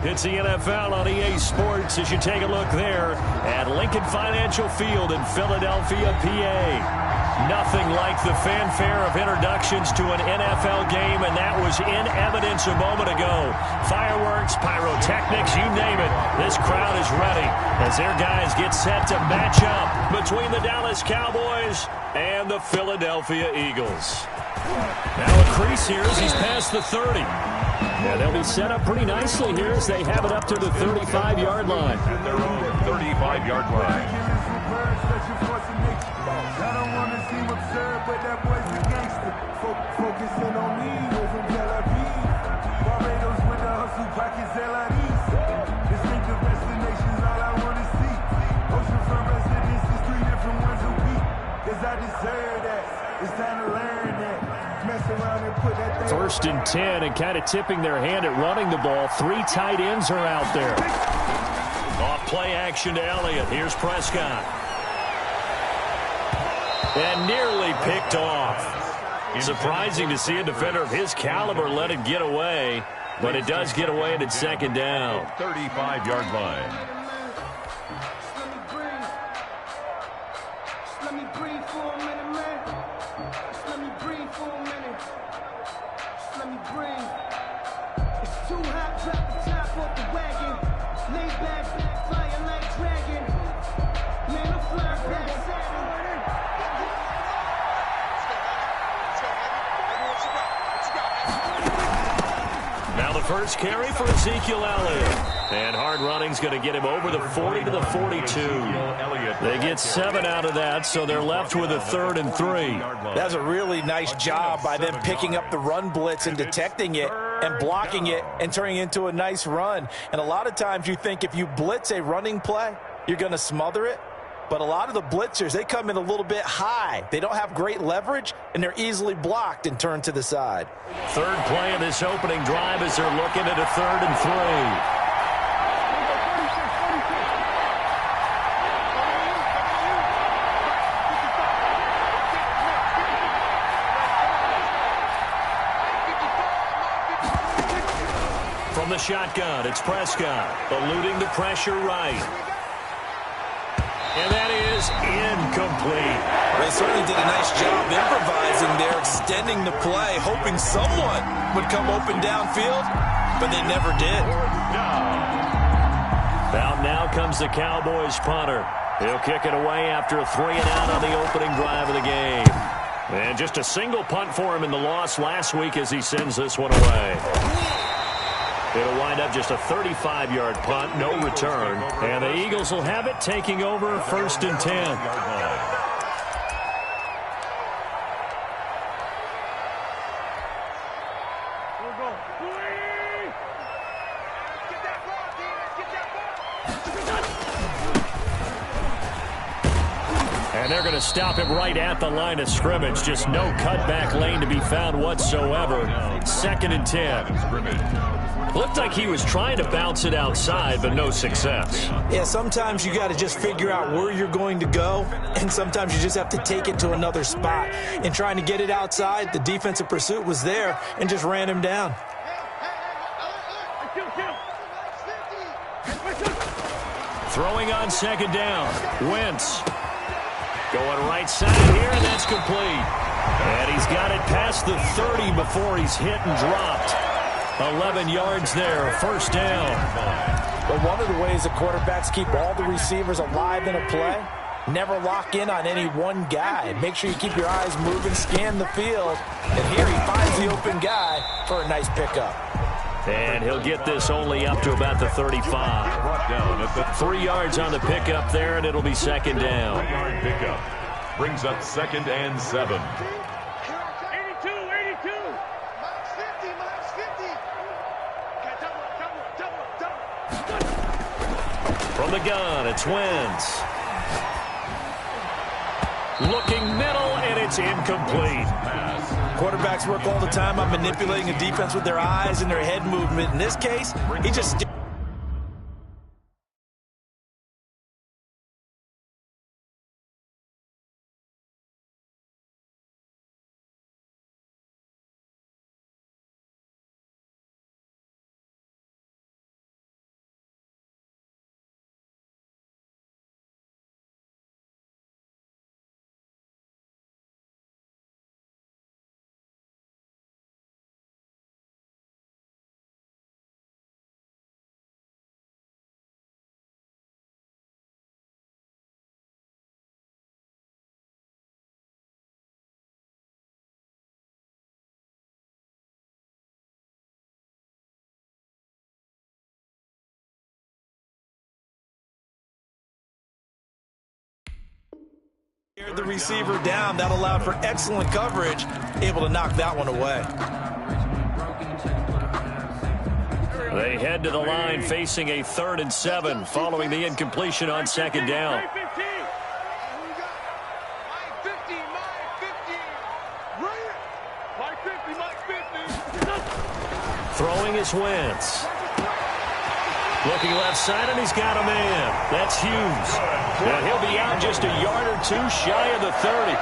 It's the NFL on EA Sports as you take a look there at Lincoln Financial Field in Philadelphia, PA. Nothing like the fanfare of introductions to an NFL game, and that was in evidence a moment ago. Fireworks, pyrotechnics, you name it. This crowd is ready as their guys get set to match up between the Dallas Cowboys and the Philadelphia Eagles. Now a crease here as he's past the 30. Yeah, they'll be set up pretty nicely here as they have it up to the 35-yard line. At their own 35-yard line. I don't want to seem absurd, but that boy's a gangster. Focusing on me, we're from Tel Aviv. Barbados with the hustle, pockets LIDs. Distinctive destinations, all I want to see. Oceanfront residences, 3 different ones a week. Cause I deserve that. It's time to learn that. Mess around and put that thing. 1st and 10, and kind of tipping their hand at running the ball. 3 tight ends are out there. Off play action to Elliott. Here's Prescott. And nearly picked off. Surprising to see a defender of his caliber let it get away, but it does get away at its 2nd down. 35-yard line. Let me breathe for a minute, man. Just let me breathe for a minute. Just let me breathe. It's too hot, drop the top off the wagon. Lay back, fire like dragon. Man, I'm flying past Saturn. Now the first carry for Ezekiel Elliott. And hard running's going to get him over the 40 to the 42. They get 7 out of that, so they're left with a 3rd and 3. That's a really nice job by them picking up the run blitz and detecting it and blocking it and turning it into a nice run. And a lot of times you think if you blitz a running play, you're going to smother it. But a lot of the blitzers, they come in a little bit high. They don't have great leverage, and they're easily blocked and turned to the side. 3rd play of this opening drive as they're looking at a 3rd and 3. From the shotgun, it's Prescott, eluding the pressure right. And that is incomplete. They certainly did a nice job improvising there, extending the play, hoping someone would come open downfield, but they never did. Out now comes the Cowboys punter. He'll kick it away after a 3-and-out on the opening drive of the game. And just a single punt for him in the loss last week as he sends this one away. It'll wind up just a 35-yard punt, no return. And the Eagles will have it, taking over 1st and 10. And they're going to stop him right at the line of scrimmage. Just no cutback lane to be found whatsoever. 2nd and 10. Looked like he was trying to bounce it outside, but no success. Yeah, sometimes you got to just figure out where you're going to go, and sometimes you just have to take it to another spot. And trying to get it outside, the defensive pursuit was there and just ran him down. Throwing on 2nd down. Wentz. Going right side here, and that's complete. And he's got it past the 30 before he's hit and dropped. 11 yards there, 1st down. But one of the ways the quarterbacks keep all the receivers alive in a play, never lock in on any one guy. Make sure you keep your eyes moving, scan the field. And here he finds the open guy for a nice pickup. And he'll get this only up to about the 35. 3 yards on the pickup there, and it'll be 2nd down. 3-yard pickup brings up 2nd and 7. From the gun, it's Wentz. Looking middle, and it's incomplete. Quarterbacks work all the time on manipulating a defense with their eyes and their head movement. In this case, he just The receiver down. That allowed for excellent coverage. Able to knock that one away. They head to the line facing a 3rd and 7 following the incompletion on 2nd down. Throwing is Wentz. Looking left side, and he's got a man. That's Hughes. And he'll be out just a yard or two shy of the 30.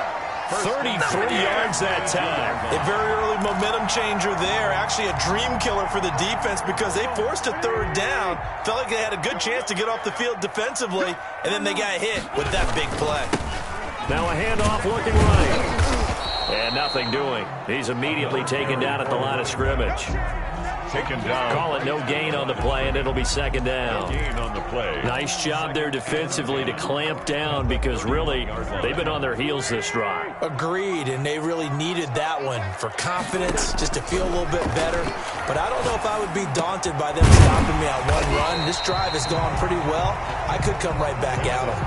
33 yards that time. A very early momentum changer there. Actually a dream killer for the defense because they forced a 3rd down. Felt like they had a good chance to get off the field defensively, and then they got hit with that big play. Now a handoff looking right. And nothing doing. He's immediately taken down at the line of scrimmage. Taken down. Call it no gain on the play, and it'll be 2nd down. Gain on the play. Nice job there defensively to clamp down because really they've been on their heels this drive. Agreed, and they really needed that one for confidence, just to feel a little bit better. But I don't know if I would be daunted by them stopping me on one run. This drive has gone pretty well. I could come right back at them.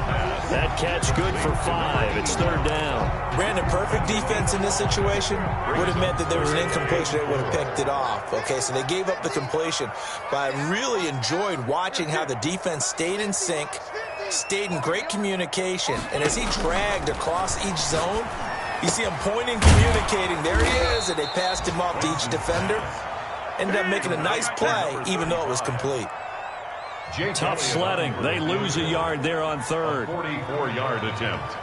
That catch good for 5. It's 3rd down. Brandon, perfect defense in this situation would have meant that there was an incompletion. They would have picked it off. Okay, so they gave up the completion. But I really enjoyed watching how the defense stayed in sync, stayed in great communication. And as he dragged across each zone, you see him pointing, communicating. There he is, and they passed him off to each defender. Ended up making a nice play, even though it was complete. Tough sledding. They lose a yard there on 3rd. 44-yard attempt.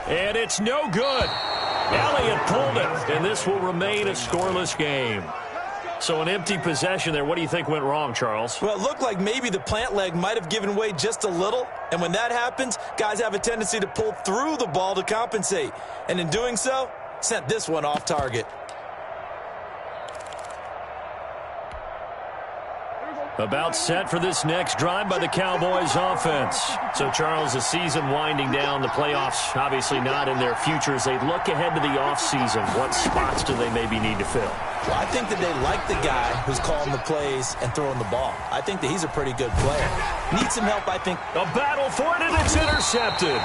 And it's no good. Elliott pulled it, and this will remain a scoreless game. So an empty possession there. What do you think went wrong, Charles? Well, it looked like maybe the plant leg might have given way just a little. And when that happens, guys have a tendency to pull through the ball to compensate. And in doing so, sent this one off target. About set for this next drive by the Cowboys offense. So, Charles, the season winding down, the playoffs obviously not in their future. As they look ahead to the offseason, what spots do they maybe need to fill? Well, I think that they like the guy who's calling the plays and throwing the ball. I think that he's a pretty good player. Needs some help, I think. A battle for it, and it's intercepted.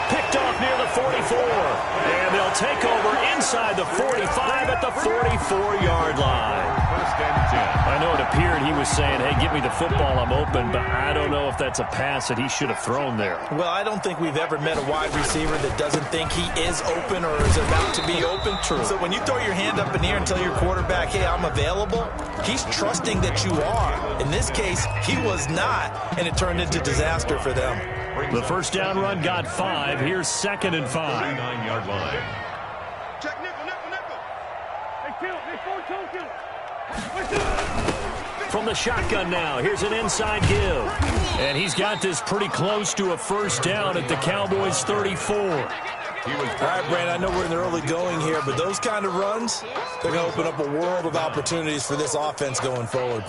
Picked off near the 44. And they'll take over inside the 45 at the 44-yard line. First and 10. I know it appeared he was saying, hey, give me the football, I'm open, but I don't know if that's a pass that he should have thrown there. Well, I don't think we've ever met a wide receiver that doesn't think he is open or is about to be open. True. So when you throw your hand up in the air and tell your quarterback, hey, I'm available, he's trusting that you are. In this case, he was not, and it turned into disaster for them. The first down run got 5. Here's 2nd and 5. 39-yard line. Check nickel, nickel, nickel. They kill. They kill. From the shotgun now, here's an inside give. And he's got this pretty close to a first down at the Cowboys' 34. All right, Brandon, I know we're in the early going here, but those kind of runs, they're going to open up a world of opportunities for this offense going forward.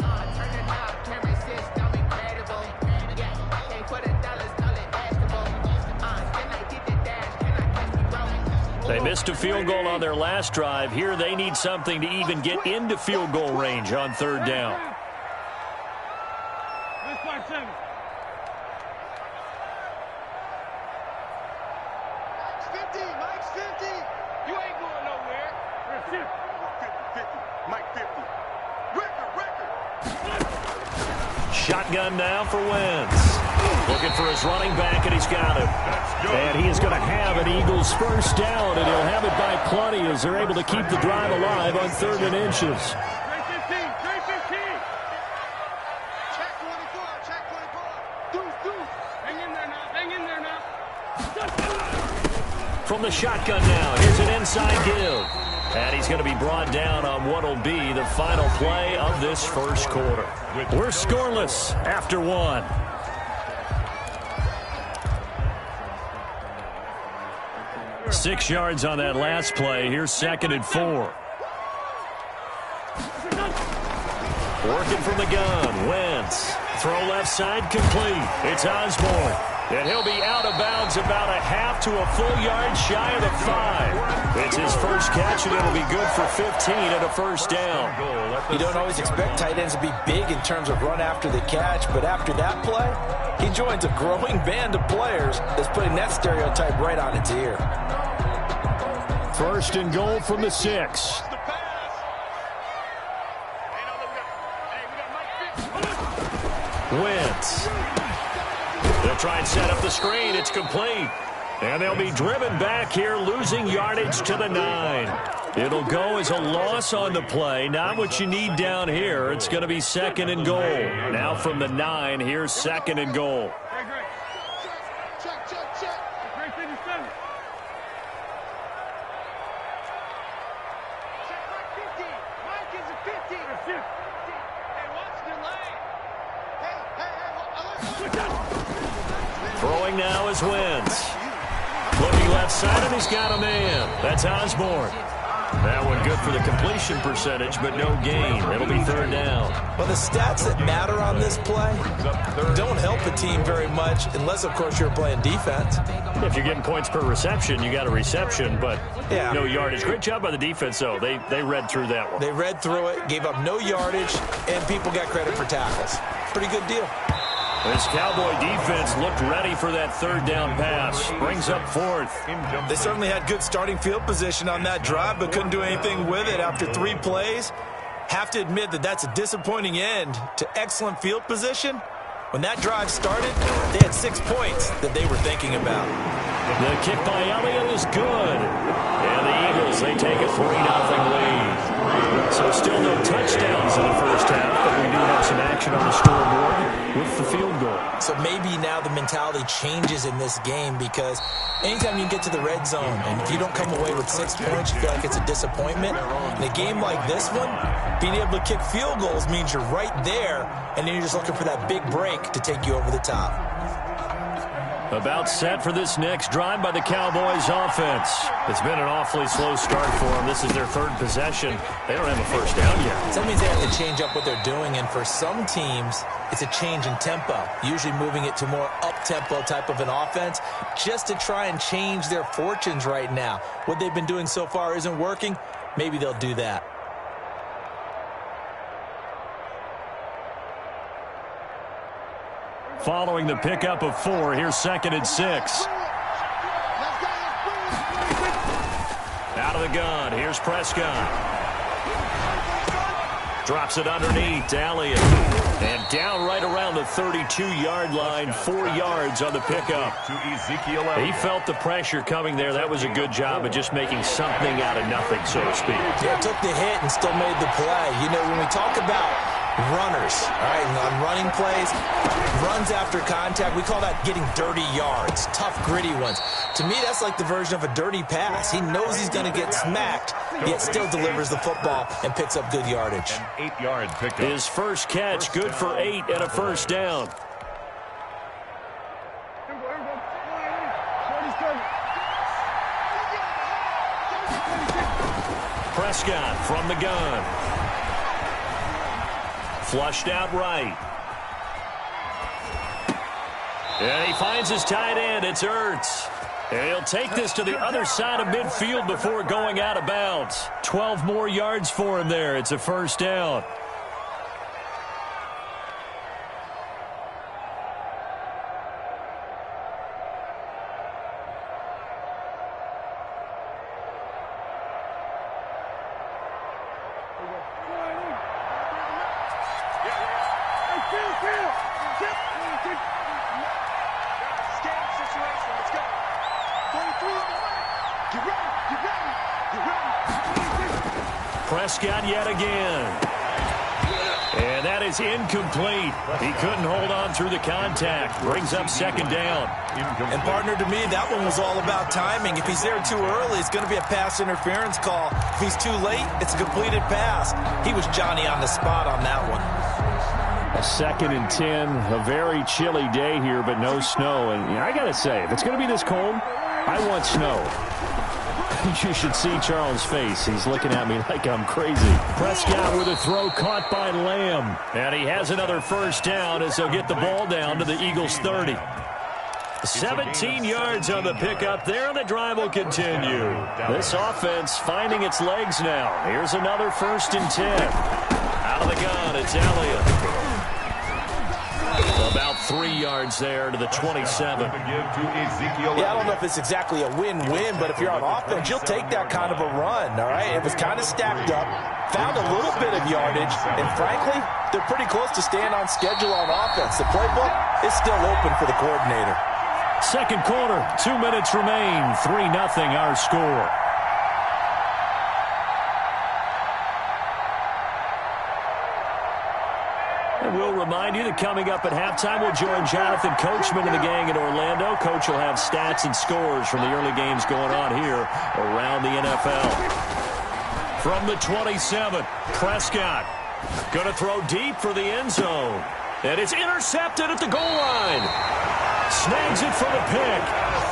They missed a field goal on their last drive. Here they need something to even get into field goal range on 3rd down. Mike's 50. You ain't going nowhere. 50. Mike 50. Record. Shotgun now for Wentz. Looking for his running back, and he's got him. And he is going to have an Eagles first down, and he'll have it by plenty as they're able to keep the drive alive on 3rd and inches. 315. Check 24. Check 24. Deuce. Hang in there now. From the shotgun now, here's an inside give. And he's going to be brought down on what will be the final play of this first quarter. We're scoreless after 1. Six yards on that last play. Here's 2nd and 4. Working from the gun. Wentz. Throw left side complete. It's Osborne. And he'll be out of bounds about a half to a full yard shy of the 5. It's his first catch, and it'll be good for 15 and a first down. You don't always expect tight ends to be big in terms of run after the catch, but after that play, he joins a growing band of players that's putting that stereotype right on its ear. First and goal from the 6. Wentz. They'll try and set up the screen. It's complete. And they'll be driven back here, losing yardage to the 9. It'll go as a loss on the play. Not what you need down here. It's going to be second and goal. Now from the 9, here's second and goal. Throwing now is Wentz. Looking left side, and he's got a man. That's Osborne. That one good for the completion percentage, but no gain. It'll be third down. Well, the stats that matter on this play don't help a team very much unless, of course, you're playing defense. If you're getting points per reception, you got a reception, but no yardage. Great job by the defense, though. They read through that one. They read through it, gave up no yardage, and people got credit for tackles. Pretty good deal. This Cowboy defense looked ready for that third down pass. Brings up fourth. They certainly had good starting field position on that drive, but couldn't do anything with it after 3 plays. Have to admit that that's a disappointing end to excellent field position. When that drive started, they had 6 points that they were thinking about. The kick by Elliott is good. And the Eagles, they take a 3-0 lead. So still no touchdowns in the first half, but we do have some action on the scoreboard with the field goal. So maybe now the mentality changes in this game, because anytime you get to the red zone and if you don't come away with 6 points, you feel like it's a disappointment. In a game like this one, being able to kick field goals means you're right there, and then you're just looking for that big break to take you over the top. About set for this next drive by the Cowboys offense. It's been an awfully slow start for them. This is their third possession. They don't have a first down yet. So that means they have to change up what they're doing, and for some teams, it's a change in tempo, usually moving it to more up-tempo type of an offense just to try and change their fortunes right now. What they've been doing so far isn't working. Maybe they'll do that. Following the pickup of 4, here's second and 6. Out of the gun, here's Prescott. Drops it underneath to Elliott. And down right around the 32-yard line, 4 yards on the pickup. He felt the pressure coming there. That was a good job of just making something out of nothing, so to speak. Yeah, took the hit and still made the play. You know, when we talk about runners, all right, and on running plays, runs after contact, we call that getting dirty yards, tough, gritty ones. To me, that's like the version of a dirty pass. He knows he's going to get smacked, yet still delivers the football and picks up good yardage. An 8-yard pickup. His first catch, good for 8 and a first down. Prescott from the gun. Flushed out right. And he finds his tight end. It's Ertz. And he'll take this to the other side of midfield before going out of bounds. 12 more yards for him there. It's a first down. Prescott yet again. And that is incomplete. He couldn't hold on through the contact. Brings up second down. And partner, to me, that one was all about timing. If he's there too early, it's going to be a pass interference call. If he's too late, it's a completed pass. He was Johnny on the spot on that one. A 2nd and 10, a very chilly day here, but no snow. And I got to say, if it's going to be this cold, I want snow. You should see Charles' face. He's looking at me like I'm crazy. Prescott with a throw caught by Lamb. And he has another first down as they'll get the ball down to the Eagles' 30. 17 yards on the pickup there, and the drive will continue. This offense finding its legs now. Here's another 1st and 10. Out of the gun, it's Elliott. About 3 yards there to the 27. Yeah, I don't know if it's exactly a win-win, but if you're on offense, you'll take that kind of a run, all right? It was kind of stacked up, found a little bit of yardage, and frankly, they're pretty close to staying on schedule on offense. The playbook is still open for the coordinator. Second quarter, 2 minutes remain, 3-0 our score. And we'll remind you that coming up at halftime, we'll join Jonathan Coachman and the gang in Orlando. Coach will have stats and scores from the early games going on here around the NFL. From the 27, Prescott going to throw deep for the end zone. And it's intercepted at the goal line. Snags it for the pick.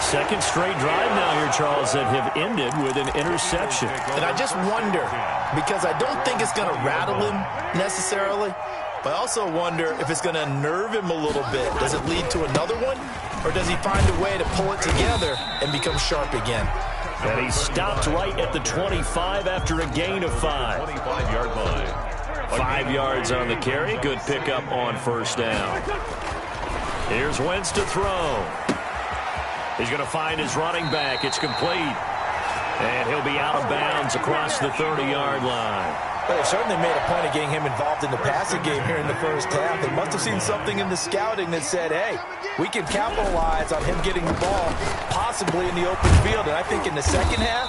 Second straight drive now here, Charles, that have ended with an interception. And I just wonder, because I don't think it's going to rattle him necessarily, but I also wonder if it's going to nerve him a little bit. Does it lead to another one? Or does he find a way to pull it together and become sharp again? And he stopped right at the 25 after a gain of 5. 25-yard line. 5 yards on the carry. Good pickup on 1st down. Here's Wentz to throw. He's going to find his running back. It's complete. And he'll be out of bounds across the 30-yard line. Well, they certainly made a point of getting him involved in the passing game here in the first half. They must have seen something in the scouting that said, hey, we can capitalize on him getting the ball possibly in the open field. And I think in the second half,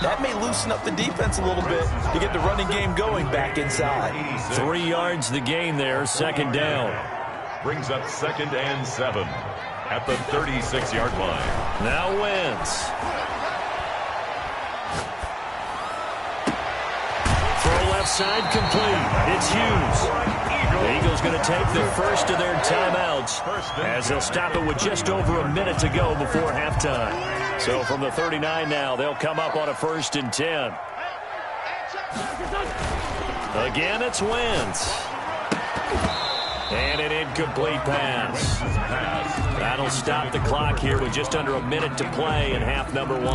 that may loosen up the defense a little bit to get the running game going back inside. 3 yards the gain there, 2nd down. Brings up 2nd and 7 at the 36-yard line. Now Wentz. Throw left side complete. It's Hughes. The Eagles going to take the first of their timeouts as they'll stop it with just over a minute to go before halftime. So from the 39 now, they'll come up on a 1st and 10. Again, it's Wentz. And an incomplete pass. That'll stop the clock here with just under a minute to play in half number 1.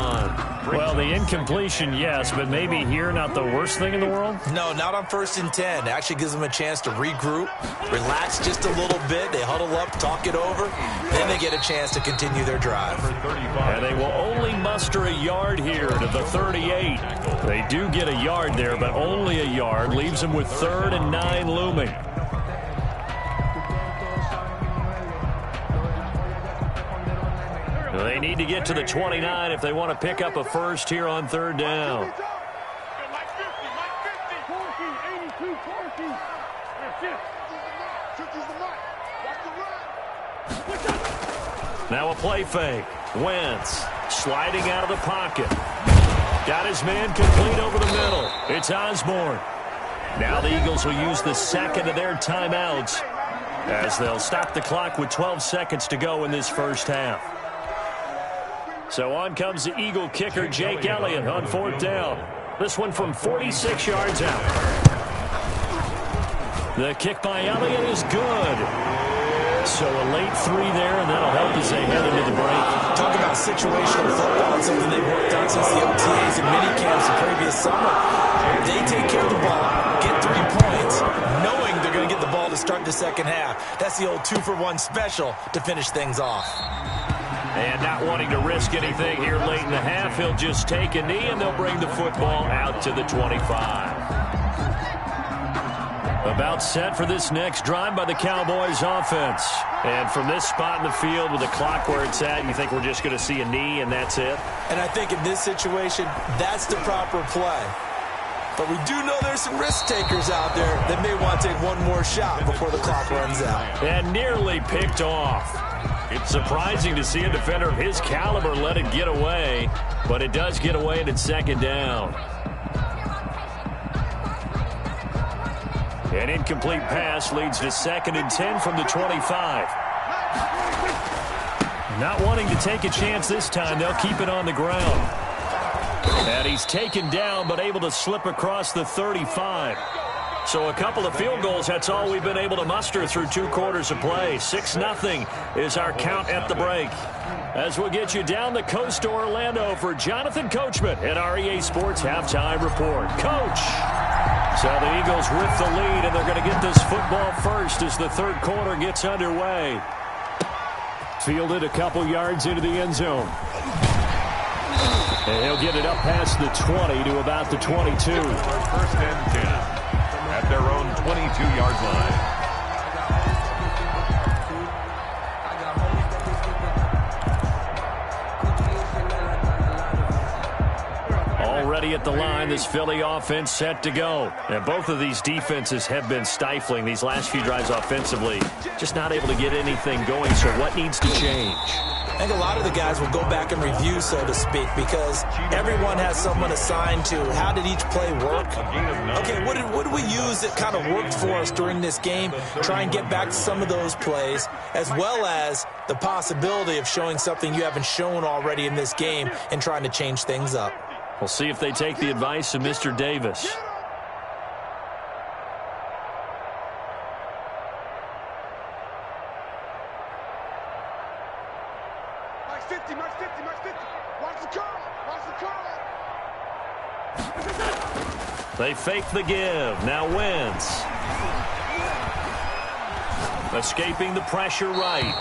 Well, the incompletion, yes, but maybe here not the worst thing in the world? No, not on 1st and 10. It actually gives them a chance to regroup, relax just a little bit. They huddle up, talk it over. Then they get a chance to continue their drive. And they will only muster a yard here to the 38. They do get a yard there, but only a yard. Leaves them with 3rd and 9 looming. They need to get to the 29 if they want to pick up a first here on 3rd down. Now a play fake. Wentz sliding out of the pocket. Got his man complete over the middle. It's Osborne. Now the Eagles will use the second of their timeouts as they'll stop the clock with 12 seconds to go in this first half. So on comes the Eagle kicker, Jake Elliott, on 4th down. This one from 46 yards out. The kick by Elliott is good. So a late 3 there, and that'll help as they head into the break. Talk about situational football. It's something they've worked on since the OTAs and minicamps the previous summer. They take care of the ball, get 3 points, knowing they're going to get the ball to start the second half. That's the old 2-for-1 special to finish things off. And not wanting to risk anything here late in the half, he'll just take a knee, and they'll bring the football out to the 25. About set for this next drive by the Cowboys offense. And from this spot in the field with the clock where it's at, you think we're just going to see a knee and that's it? And I think in this situation, that's the proper play. But we do know there's some risk takers out there that may want to take one more shot before the clock runs out. And nearly picked off. It's surprising to see a defender of his caliber let it get away, but it does get away and it's 2nd down. An incomplete pass leads to 2nd and 10 from the 25. Not wanting to take a chance this time, they'll keep it on the ground. And he's taken down, but able to slip across the 35. So a couple of field goals, that's all we've been able to muster through 2 quarters of play. 6-0 is our count at the break. As we'll get you down the coast to Orlando for Jonathan Coachman at our EA Sports Halftime Report. Coach! So the Eagles with the lead, and they're going to get this football first as the 3rd quarter gets underway. Fielded a couple yards into the end zone. And he'll get it up past the 20 to about the 22. First and 10 at their own 22-yard line. Already at the line, this Philly offense set to go. And both of these defenses have been stifling these last few drives offensively. Just not able to get anything going, so what needs to change? I think a lot of the guys will go back and review, so to speak, because everyone has someone assigned to how did each play work. Okay, what did we use that kind of worked for us during this game? Try and get back to some of those plays, as well as the possibility of showing something you haven't shown already in this game and trying to change things up. We'll see if they take the advice of Mr. Davis. They fake the give. Now Wentz. Escaping the pressure right.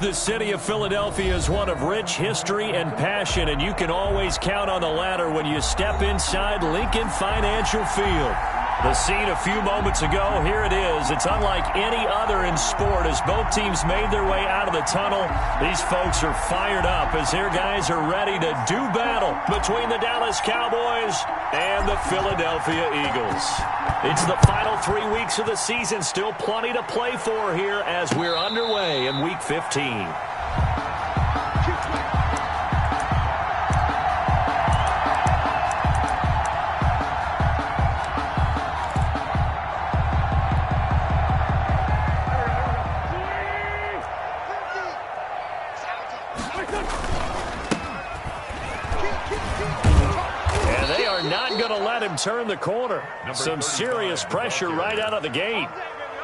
The city of Philadelphia is one of rich history and passion, and you can always count on the ladder when you step inside Lincoln Financial Field. The scene a few moments ago, here it is. It's unlike any other in sport as both teams made their way out of the tunnel. These folks are fired up as their guys are ready to do battle between the Dallas Cowboys and the Philadelphia Eagles. It's the final 3 weeks of the season. Still plenty to play for here as we're underway in Week 15. Turn the corner. Some serious pressure right out of the gate.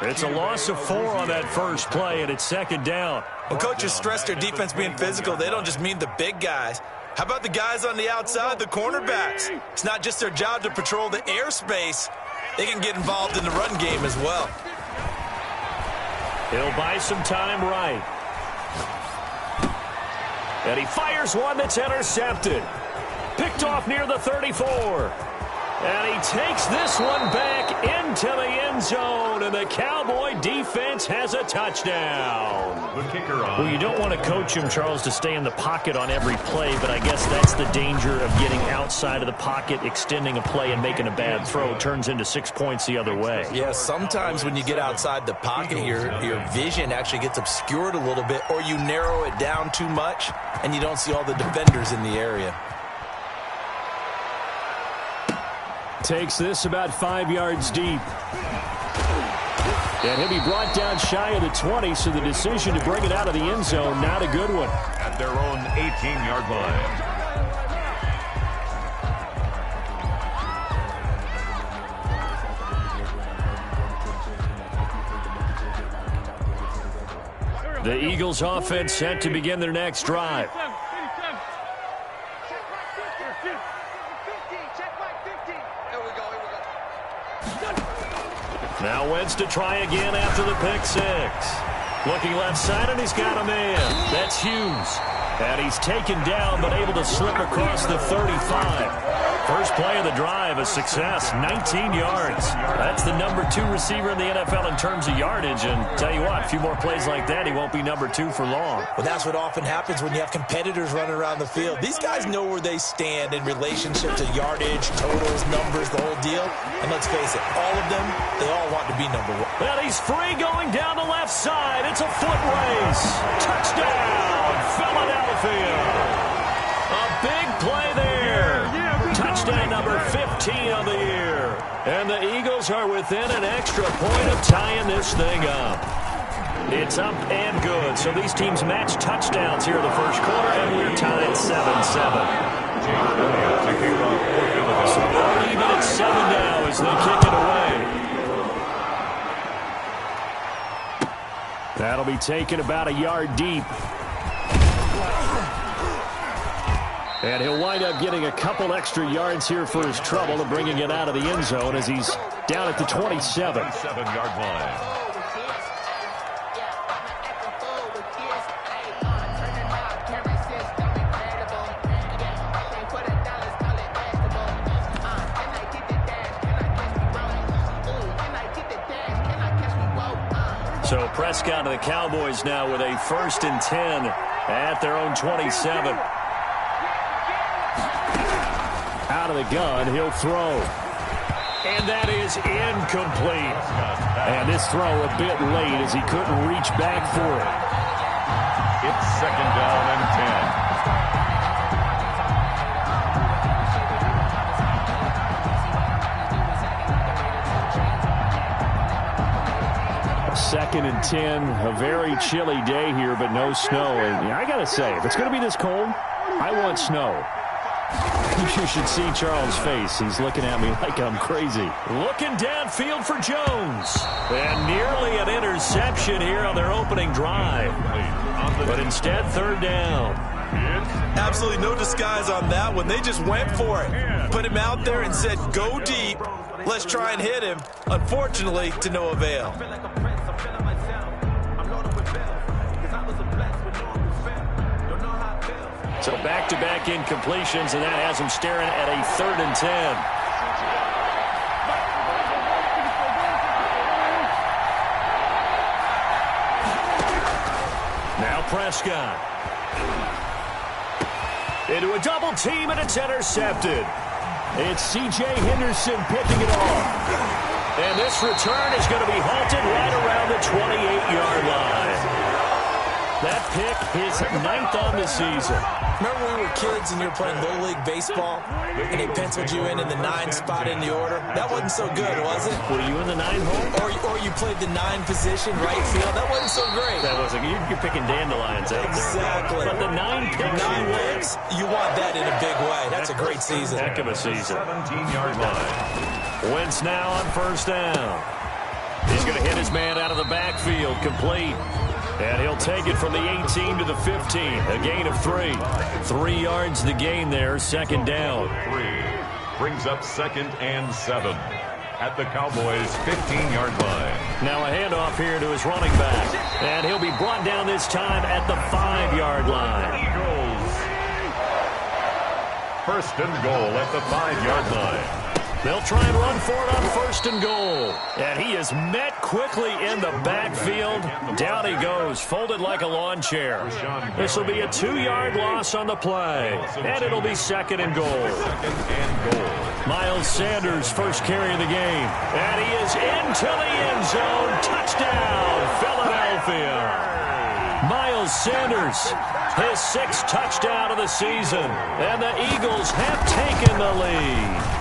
It's a loss of 4 on that first play, and it's second down. When coaches stress their defense being physical, they don't just mean the big guys. How about the guys on the outside, the cornerbacks? It's not just their job to patrol the airspace. They can get involved in the run game as well. He'll buy some time right. And he fires one that's intercepted. Picked off near the 34. And he takes this one back into the end zone, and the Cowboy defense has a touchdown. The kicker on. Well, you don't want to coach him, Charles, to stay in the pocket on every play, but I guess that's the danger of getting outside of the pocket, extending a play, and making a bad throw. Turns into 6 points the other way. Yeah, sometimes when you get outside the pocket, your vision actually gets obscured a little bit, or you narrow it down too much, and you don't see all the defenders in the area. Takes this about 5 yards deep. And he'll be brought down shy of the 20, so the decision to bring it out of the end zone, not a good one. At their own 18-yard line. The Eagles offense set to begin their next drive. Now Wentz to try again after the pick 6. Looking left side, and he's got a man. That's Hughes. And he's taken down, but able to slip across the 35. First play of the drive, a success, 19 yards. That's the number 2 receiver in the NFL in terms of yardage. And tell you what, a few more plays like that, he won't be number 2 for long. Well, that's what often happens when you have competitors running around the field. These guys know where they stand in relationship to yardage, totals, numbers, the whole deal. And let's face it, all of them, they all want to be number 1. And he's free going down the left side. It's a foot race. Touchdown, Philadelphia. A big play there. Touchdown number 15 of the year. And the Eagles are within an extra point of tying this thing up. It's up and good. So these teams match touchdowns here in the first quarter, and we're tied 7-7. So we're even at 7 now as they kick it away. That'll be taken about a yard deep. And he'll wind up getting a couple extra yards here for his trouble and bringing it out of the end zone as he's down at the 27. 7-yard line. So Prescott and the Cowboys now with a 1st and 10 at their own 27. Out of the gun, he'll throw. And that is incomplete. And this throw a bit late as he couldn't reach back for it. It's 2nd down and 10. 2nd and 10, a very chilly day here, but no snow. And I got to say, if it's going to be this cold, I want snow. You should see Charles' face. He's looking at me like I'm crazy. Looking downfield for Jones. And nearly an interception here on their opening drive. But instead, 3rd down. Absolutely no disguise on that one. They just went for it. Put him out there and said, go deep. Let's try and hit him. Unfortunately, to no avail. So back-to-back incompletions, and that has him staring at a 3rd and 10. Now Prescott. Into a double team, and it's intercepted. It's C.J. Henderson picking it off. And this return is going to be halted right around the 28-yard line. That pick, his 9th on the season. Remember when we were kids and you were playing Little League Baseball and they penciled you in the 9 spot in the order? That wasn't so good, was it? Were you in the 9 hole? Or you played the 9 position, right field? That wasn't so great. That wasn't. You're picking dandelions out there. Exactly. But the 9 picks, you want that in a big way. That's a great season. Heck of a season. 17-yard line. Wentz now on 1st down. He's going to hit his man out of the backfield, complete. And he'll take it from the 18 to the 15. A gain of 3. 3 yards the gain there, 2nd down. 3 brings up 2nd and 7 at the Cowboys' 15-yard line. Now a handoff here to his running back. And he'll be brought down this time at the 5-yard line. Eagles. 1st and goal at the 5-yard line. They'll try and run for it on 1st and goal. And he is met quickly in the backfield. Down he goes, folded like a lawn chair. This will be a 2-yard loss on the play. And it'll be 2nd and goal. 2nd and goal. Miles Sanders, first carry of the game. And he is into the end zone. Touchdown, Philadelphia. Miles Sanders, his 6th touchdown of the season. And the Eagles have taken the lead.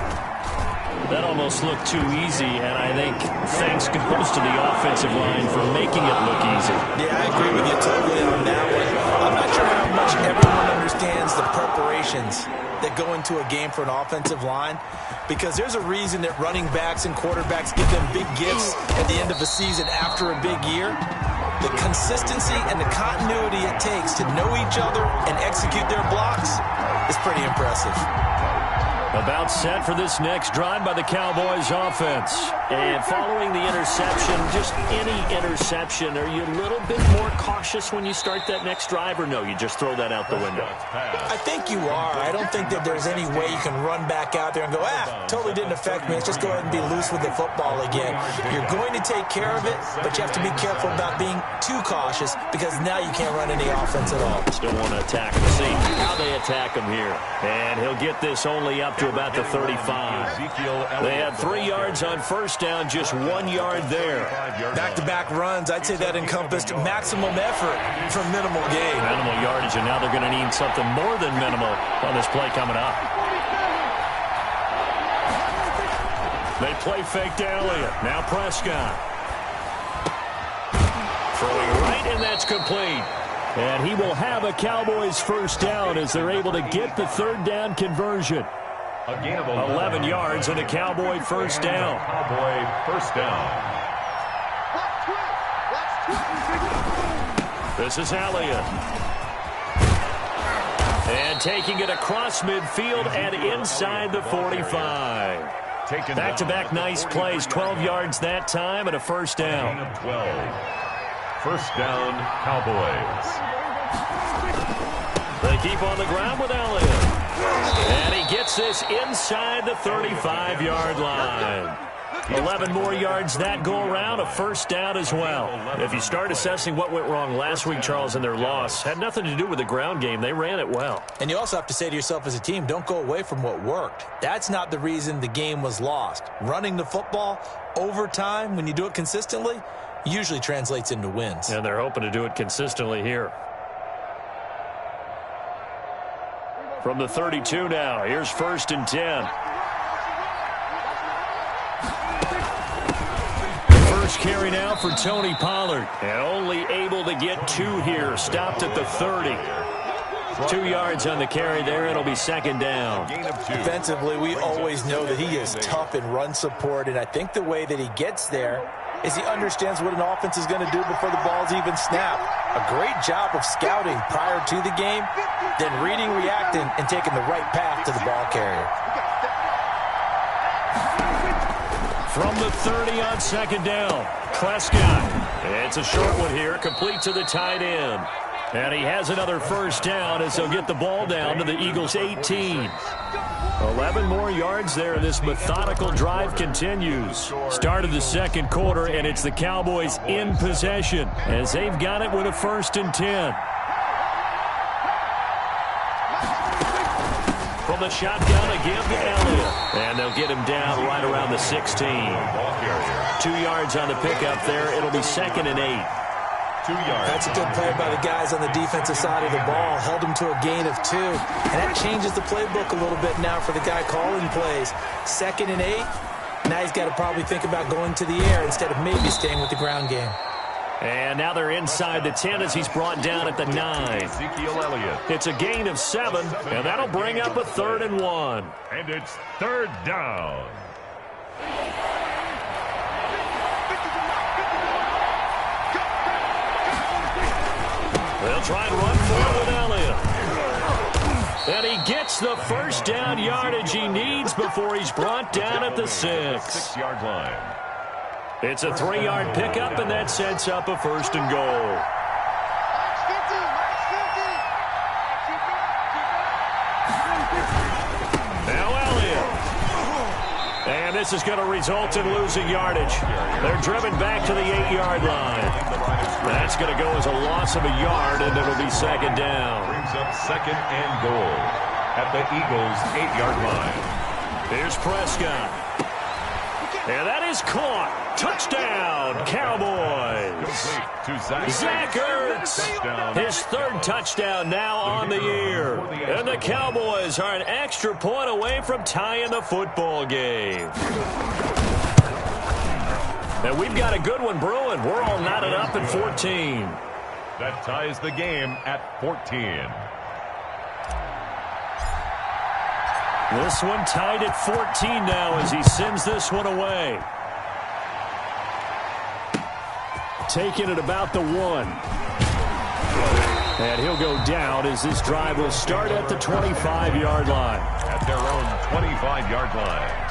That almost looked too easy, and I think thanks goes to the offensive line for making it look easy. Yeah, I agree with you totally on that one. I'm not sure how much everyone understands the preparations that go into a game for an offensive line, because there's a reason that running backs and quarterbacks give them big gifts at the end of a season after a big year. The consistency and the continuity it takes to know each other and execute their blocks is pretty impressive. About set for this next drive by the Cowboys offense. And following the interception, just any interception, are you a little bit more cautious when you start that next drive, or no, you just throw that out the window? I think you are. I don't think that there's any way you can run back out there and go, totally didn't affect me. Let's just go ahead and be loose with the football again. You're going to take care of it, but you have to be careful about being too cautious, because now you can't run any offense at all. Still want to attack him. See how they attack him here. And he'll get this only up to about the 35. They had 3 yards on 1st down, just 1 yard there. Back-to-back runs, I'd say that encompassed maximum effort for minimal gain. Minimal yardage, and now they're going to need something more than minimal on this play coming up. They play fake to Elliott. Now Prescott. Throwing right, and that's complete. And he will have a Cowboys 1st down as they're able to get the 3rd down conversion. A gain of 11 yards and a Cowboy 1st down. Cowboy 1st down. This is Elliott. And taking it across midfield and inside the 45. Back-to-back nice plays, 12 yards that time and a 1st down. 12. 1st down, Cowboys. They keep on the ground with Elliott. And he gets this inside the 35-yard line. 11 more yards that go around, a 1st down as well. If you start assessing what went wrong last week, Charles, in their loss, had nothing to do with the ground game. They ran it well. And you also have to say to yourself as a team, don't go away from what worked. That's not the reason the game was lost. Running the football over time, when you do it consistently, usually translates into wins. And they're hoping to do it consistently here. From the 32 now, here's 1st and 10. First carry now for Tony Pollard. And only able to get 2 here. Stopped at the 30. 2 yards on the carry there. It'll be 2nd down. Defensively, we always know that he is tough in run support. And I think the way that he gets there is he understands what an offense is going to do before the ball's even snapped. A great job of scouting prior to the game, then reading, reacting, and taking the right path to the ball carrier. From the 30 on 2nd down, Prescott. It's a short one here, complete to the tight end. And he has another first down as they'll get the ball down to the Eagles' 18. 11 more yards there. This methodical drive continues. Start of the second quarter, and it's the Cowboys in possession as they've got it with a 1st and 10. From the shotgun again to Elliott. And they'll get him down right around the 16. 2 yards on the pickup there. It'll be 2nd and 8. 2 yards. That's a good play by the guys on the defensive side of the ball. Held him to a gain of 2. And that changes the playbook a little bit now for the guy calling plays. 2nd and 8. Now he's got to probably think about going to the air instead of maybe staying with the ground game. And now they're inside the 10 as he's brought down at the 9. Ezekiel Elliott. It's a gain of 7, and that'll bring up a 3rd and 1. And it's 3rd down. They'll try and run forward with Elliott. And he gets the first down yardage he needs before he's brought down at the 6. 6-yard line. It's a 3-yard pickup, and that sets up a 1st and goal. Now Elliott. And this is going to result in losing yardage. They're driven back to the 8-yard line. That's going to go as a loss of a yard, and it'll be 2nd down. Brings up 2nd and goal at the Eagles' 8-yard line. Here's Prescott. And that is caught. Touchdown, Cowboys. Zach Ertz. His 3rd touchdown now on the year. And the Cowboys are an extra point away from tying the football game. And we've got a good one brewing. We're all knotted up at 14. That ties the game at 14. This one tied at 14 now as he sends this one away. Taking it about the 1. And he'll go down as this drive will start at the 25-yard line. At their own 25-yard line.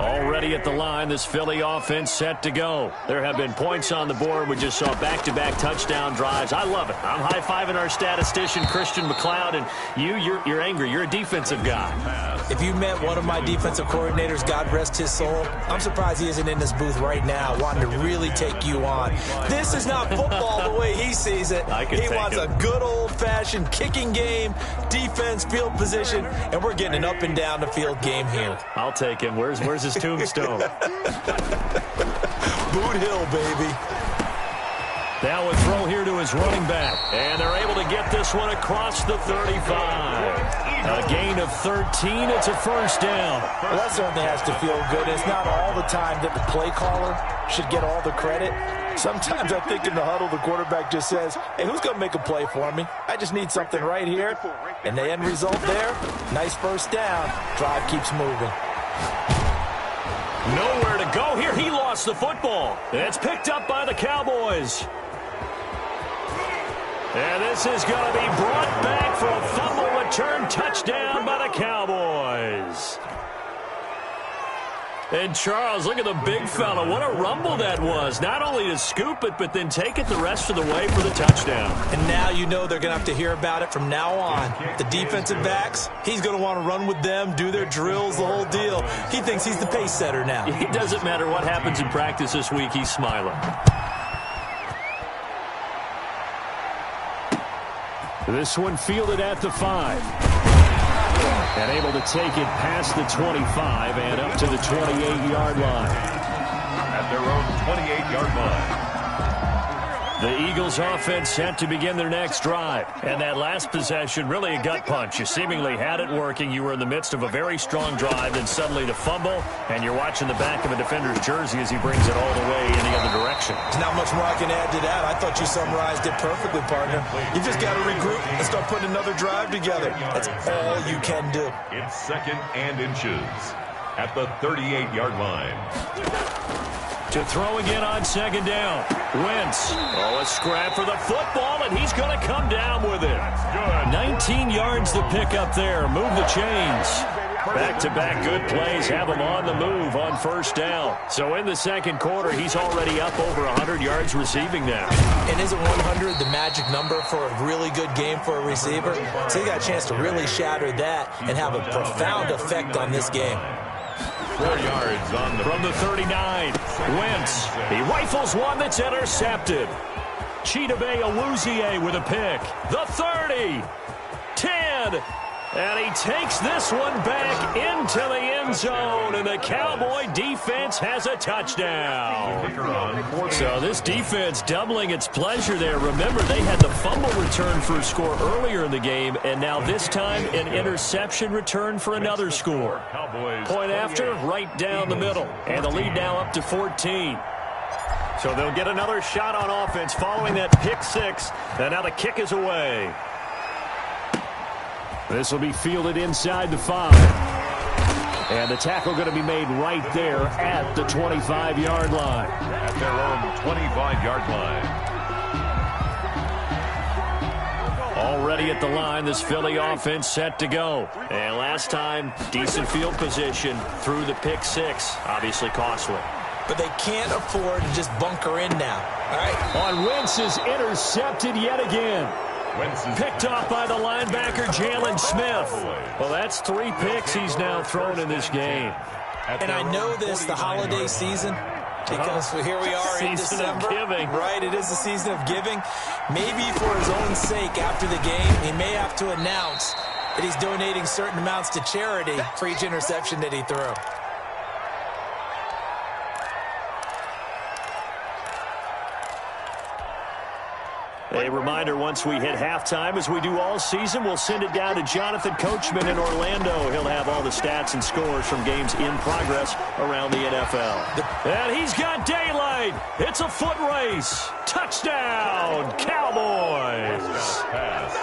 Already at the line, this Philly offense set to go. There have been points on the board. We just saw back-to-back touchdown drives. I love it. I'm high-fiving our statistician, Christian McLeod, and you're angry. You're a defensive guy. If you met one of my defensive coordinators, God rest his soul, I'm surprised he isn't in this booth right now wanting to really take you on. This is not football the way he sees it. He wants a good old-fashioned kicking game, defense, field position, and we're getting an up-and-down-the-field game here. I'll take him. Where's his tombstone? Boot Hill, baby. Now a throw here to his running back. And they're able to get this one across the 35. A gain of 13. It's a 1st down. Well, that certainly has to feel good. It's not all the time that the play caller should get all the credit. Sometimes I think in the huddle, the quarterback just says, hey, who's going to make a play for me? I just need something right here. And the end result there, nice 1st down. Drive keeps moving. Nowhere to go here. He lost the football. It's picked up by the Cowboys. And this is going to be brought back for a fumble return touchdown by the Cowboys. And Charles, look at the big fella. What a rumble that was. Not only to scoop it, but then take it the rest of the way for the touchdown. And now you know they're going to have to hear about it from now on. The defensive backs, he's going to want to run with them, do their drills, the whole deal. He thinks he's the pace setter now. It doesn't matter what happens in practice this week. He's smiling. This one fielded at the 5. And able to take it past the 25 and up to the 28-yard line. At their own 28-yard line. The Eagles offense set to begin their next drive. And that last possession, really a gut punch. You seemingly had it working. You were in the midst of a very strong drive, then suddenly the fumble, and you're watching the back of a defender's jersey as he brings it all the way in the other direction. There's not much more I can add to that. I thought you summarized it perfectly, partner. You just got to regroup and start putting another drive together. That's all you can do. It's 2nd and inches at the 38-yard line. To throw again on second down. Wentz. Oh, a scrap for the football, and he's going to come down with it. 19 yards to pick up there. Move the chains. Back-to-back good plays have him on the move on first down. So in the second quarter, he's already up over 100 yards receiving now. And isn't 100 the magic number for a really good game for a receiver? So he got a chance to really shatter that and have a profound effect on this game. 4 yards on the... From the 39, Wentz. He rifles one that's intercepted. Chidobe Awuzie with a pick. The 30, 10, and he takes this one back into the end zone, and the Cowboy defense has a touchdown. So this defense doubling its pleasure there. Remember, they had the fumble return for a score earlier in the game, and now this time an interception return for another score. Point after, right down the middle, and the lead now up to 14. So they'll get another shot on offense following that pick six, and now the kick is away. This will be fielded inside the 5. And the tackle going to be made right there at the 25-yard line. At their own 25-yard line. Already at the line, this Philly offense set to go. And last time, decent field position through the pick six. Obviously costly. But they can't afford to just bunker in now. All right? On Wentz is intercepted yet again. Picked off by the linebacker, Jalen Smith. Well, that's 3 picks he's now thrown in this game. And I know this, the holiday season, because here we are in December. Right, it is the season of giving. Maybe for his own sake after the game, he may have to announce that he's donating certain amounts to charity for each interception that he threw. A reminder, once we hit halftime, as we do all season, we'll send it down to Jonathan Coachman in Orlando. He'll have all the stats and scores from games in progress around the NFL. And he's got daylight. It's a foot race. Touchdown, Cowboys.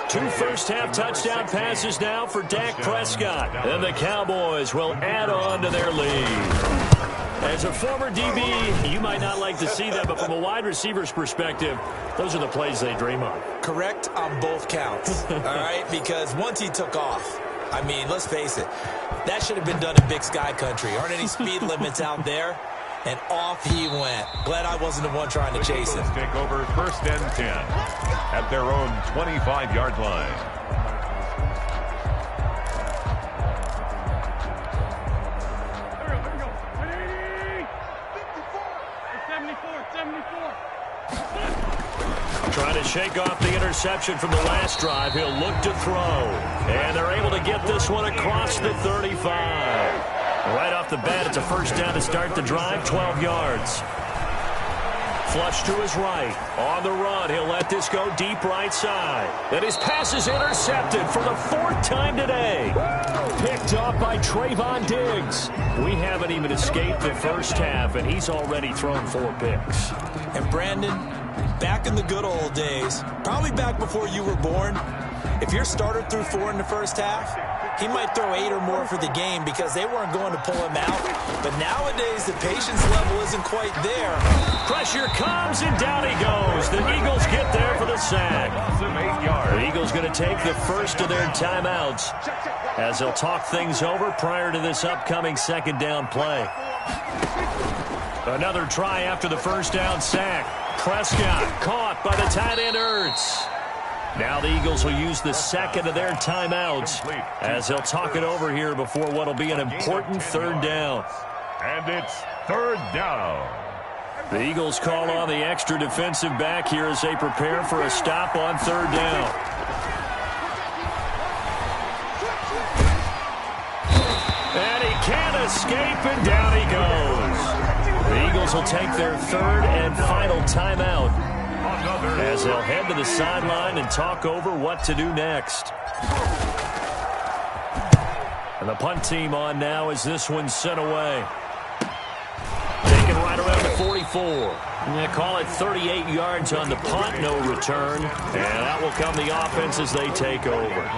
2 first-half touchdown passes now for Dak Prescott. And the Cowboys will add on to their lead. As a former DB, you might not like to see that, but from a wide receiver's perspective, those are the plays they dream of. Correct on both counts, all right? Because once he took off, I mean, let's face it, that should have been done in Big Sky Country. Aren't any speed limits out there? And off he went. Glad I wasn't the one trying to chase him. Take over first and 10 at their own 25-yard line. Trying to shake off the interception from the last drive. He'll look to throw. And they're able to get this one across the 35. Right off the bat, it's a first down to start the drive, 12 yards. Flush to his right. On the run, he'll let this go deep right side. And his pass is intercepted for the 4th time today. Picked off by Trayvon Diggs. We haven't even escaped the first half, and he's already thrown 4 picks. And Brandon, back in the good old days, probably back before you were born, if your starter threw 4 in the first half, he might throw 8 or more for the game because they weren't going to pull him out. But nowadays, the patience level isn't quite there. Pressure comes, and down he goes. The Eagles get there for the sack. The Eagles going to take the first of their timeouts as they'll talk things over prior to this upcoming second down play. Another try after the first down sack. Prescott caught by the tight end Ertz. Now the Eagles will use the second of their timeouts as they'll talk it over here before what will be an important third down. And it's third down. The Eagles call on the extra defensive back here as they prepare for a stop on third down. And he can't escape, and down he goes. The Eagles will take their third and final timeout as they'll head to the sideline and talk over what to do next. And the punt team on now as this one's sent away. Taken right around the 44. They call it 38 yards on the punt, no return. And that will come the offense as they take over.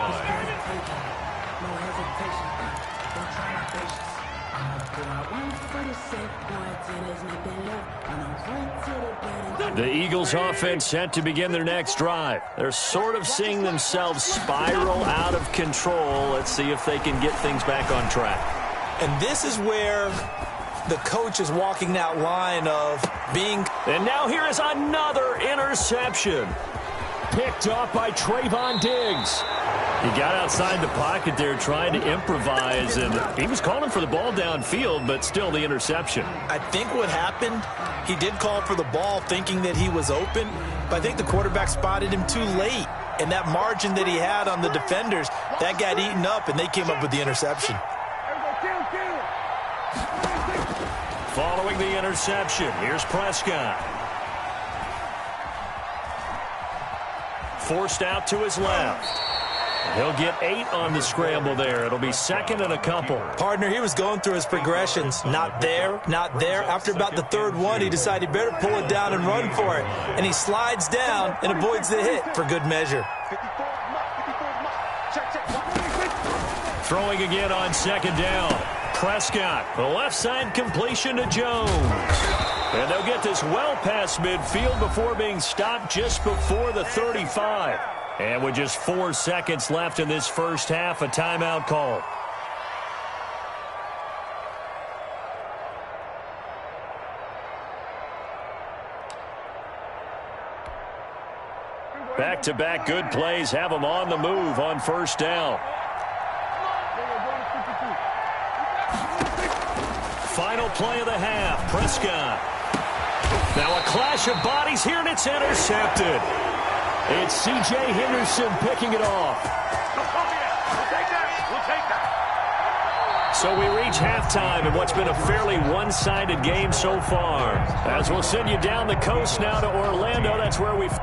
The Eagles offense set to begin their next drive. They're sort of seeing themselves spiral out of control. Let's see if they can get things back on track. And this is where the coach is walking that line of being. And now here is another interception. Picked off by Trayvon Diggs. He got outside the pocket there trying to improvise, and he was calling for the ball downfield, but still the interception. I think what happened, he did call for the ball thinking that he was open, but I think the quarterback spotted him too late. And that margin that he had on the defenders, that got eaten up, and they came up with the interception. Following the interception, here's Prescott. Forced out to his left. He'll get 8 on the scramble there. It'll be second and a couple. Partner, he was going through his progressions. Not there, not there. After about the third one, he decided he better pull it down and run for it. And he slides down and avoids the hit for good measure. Throwing again on second down. Prescott, the left side completion to Jones. And they'll get this well past midfield before being stopped just before the 35. And with just 4 seconds left in this first half, a timeout call. Back-to-back good plays have them on the move on first down. Final play of the half, Prescott. Now a clash of bodies here, and it's intercepted. It's C.J. Henderson picking it off. So we reach halftime in what's been a fairly one-sided game so far. As we'll send you down the coast now to Orlando, that's where we've...